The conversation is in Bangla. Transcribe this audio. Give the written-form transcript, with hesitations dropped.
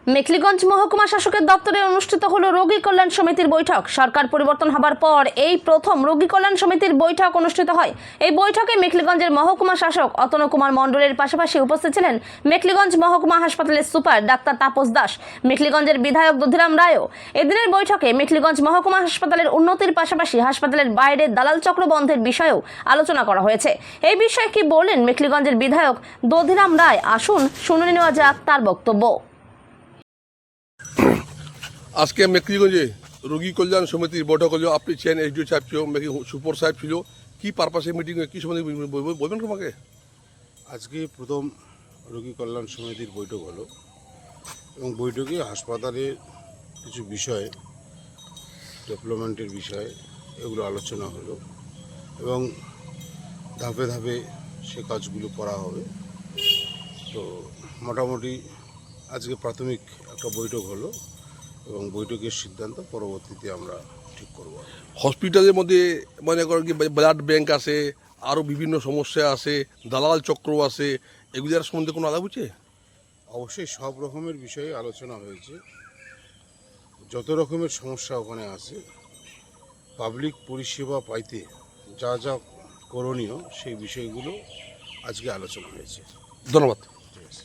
মেখলিগঞ্জ মহকুমা শাসকের দপ্তরে অনুষ্ঠিত হলো রোগী কল্যাণ সমিতির বৈঠক। সরকার পরিবর্তন হবার পর এই প্রথম রোগী কল্যাণ সমিতির বৈঠক অনুষ্ঠিত হয়। এই বৈঠকে মেখলিগঞ্জের মহকুমা শাসক অতনু কুমার মণ্ডলের পাশাপাশি উপস্থিত ছিলেন মেখলিগঞ্জ মহকুমা হাসপাতালের সুপার ডাক্তার তাপস দাস, মেখলিগঞ্জের বিধায়ক দধিরাম রায়ও। এদিনের বৈঠকে মেখলিগঞ্জ মহকুমা হাসপাতালের উন্নতির পাশাপাশি হাসপাতালের বাইরে দালাল চক্র বন্ধের বিষয়েও আলোচনা করা হয়েছে। এই বিষয়ে কি বললেন মেখলিগঞ্জের বিধায়ক দধিরাম রায়, আসুন শুনে নেওয়া যাক তার বক্তব্য। আজকে মেখলিগঞ্জে রোগী কল্যাণ সমিতির বৈঠক হলো। আপনি ছিলেন, এসডিও সাহেব ছিল, সুপার সাহেব ছিল। কি পারপাসে মিটিং, কি সম্বন্ধে বলবেন তোমাকে? আজকে প্রথম রোগী কল্যাণ সমিতির বৈঠক হলো এবং বৈঠকে হাসপাতালের কিছু বিষয়, ডেভেলপমেন্টের বিষয়, এগুলো আলোচনা হলো এবং ধাপে ধাপে সে কাজগুলো করা হবে। তো মোটামুটি আজকে প্রাথমিক একটা বৈঠক হলো এবং বৈঠকের সিদ্ধান্ত পরবর্তীতে আমরা ঠিক করব। হসপিটালের মধ্যে মনে করেন কি ব্লাড ব্যাংক আছে, আরও বিভিন্ন সমস্যা আছে, দালাল চক্র আছে, এগুলোর সম্বন্ধে কোনো আলাপ হচ্ছে? অবশ্যই সব রকমের বিষয়ে আলোচনা হয়েছে। যত রকমের সমস্যা ওখানে আছে, পাবলিক পরিষেবা পাইতে যা যা করণীয় সেই বিষয়গুলো আজকে আলোচনা হয়েছে। ধন্যবাদ। ঠিক আছে।